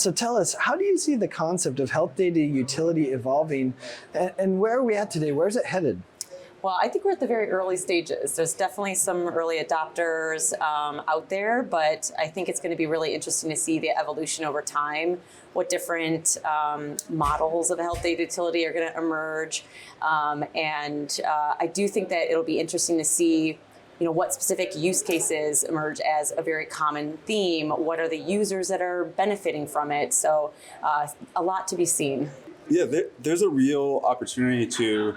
So tell us, how do you see the concept of health data utility evolving, and where are we at today? Where's it headed? Well, I think we're at the very early stages. There's definitely some early adopters out there, but I think it's going to be really interesting to see the evolution over time, what different models of health data utility are going to emerge. And I do think that it'll be interesting to see what specific use cases emerge as a very common theme. What are the users that are benefiting from it? So a lot to be seen. Yeah, there's a real opportunity to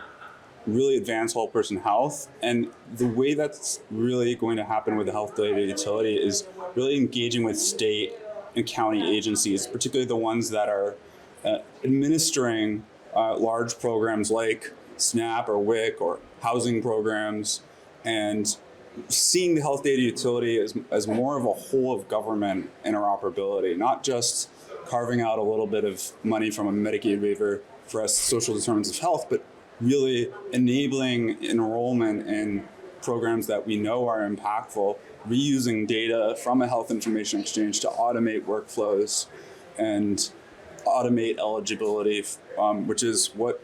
really advance whole person health. And the way that's really going to happen with the health data utility is really engaging with state and county agencies, particularly the ones that are administering large programs like SNAP or WIC or housing programs, and seeing the health data utility as more of a whole of government interoperability, not just carving out a little bit of money from a Medicaid waiver for us social determinants of health, but really enabling enrollment in programs that we know are impactful, reusing data from a health information exchange to automate workflows and automate eligibility, which is what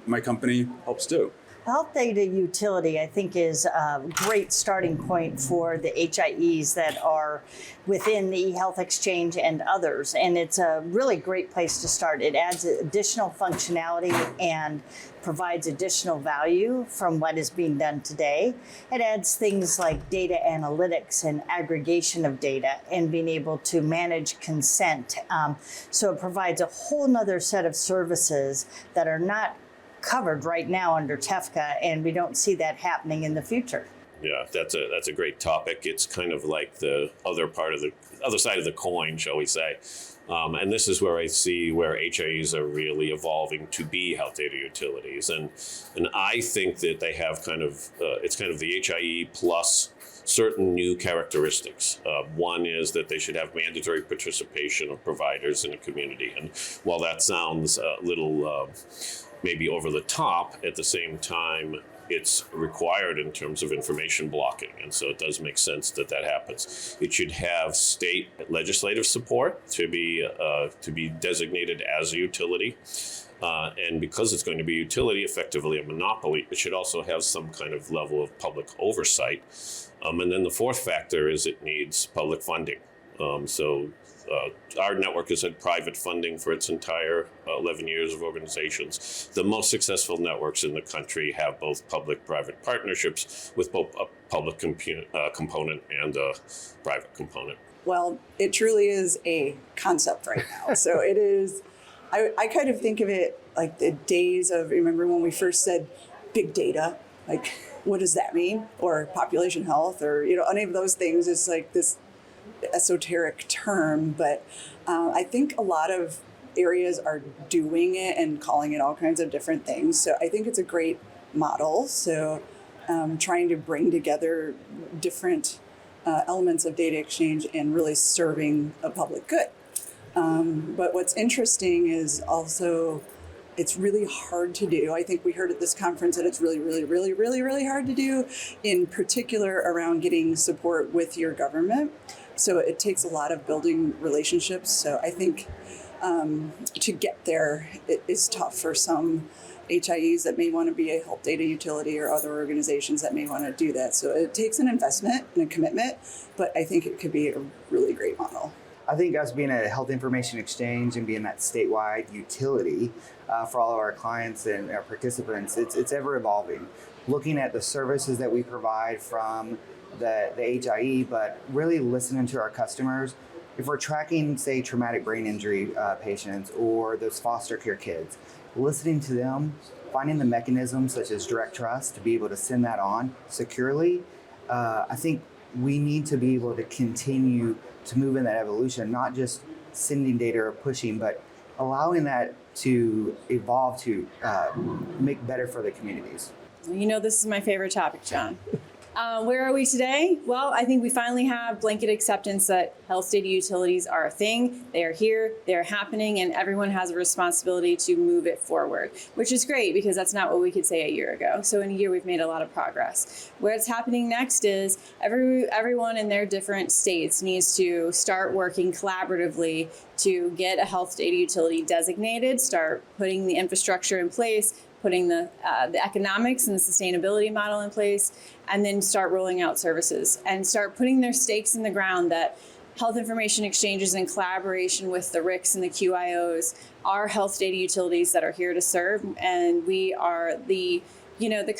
my company helps do. Health data utility, I think, is a great starting point for the HIEs that are within the eHealthExchange and others. And it's a really great place to start. It adds additional functionality and provides additional value from what is being done today. It adds things like data analytics and aggregation of data and being able to manage consent. So it provides a whole nother set of services that are not covered right now under TEFCA, and we don't see that happening in the future. Yeah, that's a great topic. It's kind of like the other side of the coin, shall we say. And this is where I see where HIEs are really evolving to be health data utilities. And I think that they have it's kind of the HIE plus certain new characteristics. One is that they should have mandatory participation of providers in the community. And while that sounds a little maybe over the top, at the same time, it's required in terms of information blocking. And so it does make sense that that happens. It should have state legislative support to be designated as a utility. And because it's going to be a utility, effectively a monopoly, it should also have some kind of level of public oversight. And then the fourth factor is it needs public funding. Our network has had private funding for its entire 11 years of organizations. The most successful networks in the country have both public-private partnerships with both a public component and a private component. Well, it truly is a concept right now. So it is, I kind of think of it like the days of, remember when we first said big data, like what does that mean? Or population health, or any of those things. It's like this esoteric term, but I think a lot of areas are doing it and calling it all kinds of different things. So I think it's a great model. So trying to bring together different elements of data exchange and really serving a public good. But what's interesting is also it's really hard to do. I think we heard at this conference that it's really, really, really, really, really hard to do, in particular around getting support with your government. So it takes a lot of building relationships. So I think to get there, it is tough for some HIEs that may want to be a health data utility or other organizations that may want to do that. So it takes an investment and a commitment, but I think it could be a really great model. I think us being a health information exchange and being that statewide utility for all of our clients and our participants, it's ever evolving. Looking at the services that we provide from the HIE, but really listening to our customers. If we're tracking, say, traumatic brain injury patients or those foster care kids, listening to them, finding the mechanisms such as direct trust to be able to send that on securely, I think we need to be able to continue to move in that evolution, not just sending data or pushing, but allowing that to evolve to make better for the communities. This is my favorite topic, John. Where are we today? Well, I think we finally have blanket acceptance that health data utilities are a thing. They are here, they're happening, and everyone has a responsibility to move it forward, which is great because that's not what we could say a year ago. So in a year, we've made a lot of progress. What's happening next is everyone in their different states needs to start working collaboratively to get a health data utility designated, start putting the infrastructure in place, putting the economics and the sustainability model in place, and then start rolling out services and start putting their stakes in the ground that health information exchanges in collaboration with the RICs and the QIOs are health data utilities that are here to serve, and we are the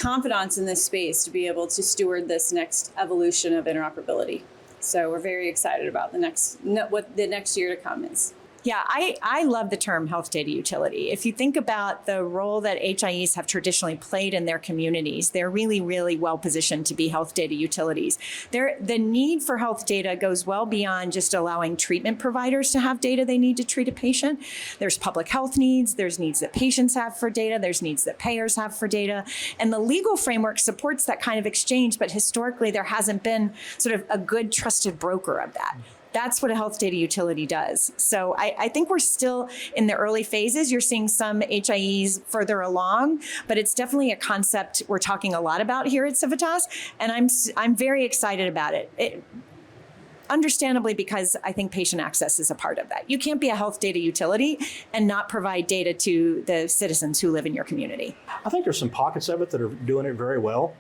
confidants in this space to be able to steward this next evolution of interoperability. So we're very excited about what the next year to come is. Yeah, I love the term health data utility. If you think about the role that HIEs have traditionally played in their communities, they're really, really well positioned to be health data utilities. The need for health data goes well beyond just allowing treatment providers to have data they need to treat a patient. There's public health needs, there's needs that patients have for data, there's needs that payers have for data. And the legal framework supports that kind of exchange, but historically there hasn't been sort of a good trusted broker of that. That's what a health data utility does. So I think we're still in the early phases. You're seeing some HIEs further along, but it's definitely a concept we're talking a lot about here at Civitas, and I'm very excited about it. Understandably, because I think patient access is a part of that. You can't be a health data utility and not provide data to the citizens who live in your community. I think there's some pockets of it that are doing it very well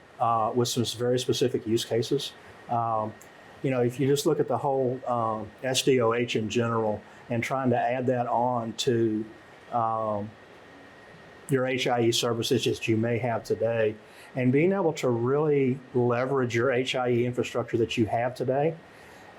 with some very specific use cases. If you just look at the whole SDOH in general and trying to add that on to your HIE services that you may have today, and being able to really leverage your HIE infrastructure that you have today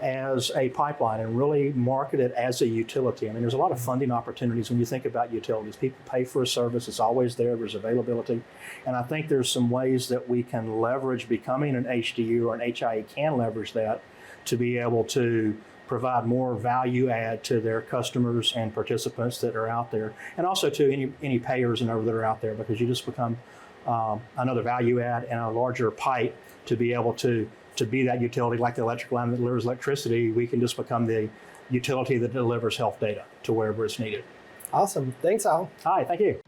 as a pipeline and really market it as a utility. I mean, there's a lot of funding opportunities when you think about utilities. People pay for a service, it's always there, there's availability. And I think there's some ways that we can leverage becoming an HDU or an HIE can leverage that to be able to provide more value add to their customers and participants that are out there, and also to any payers and that are out there, because you just become another value add and a larger pipe to be able to be that utility, like the electric line that delivers electricity. We can just become the utility that delivers health data to wherever it's needed. Awesome. Thanks, Al. Hi, thank you.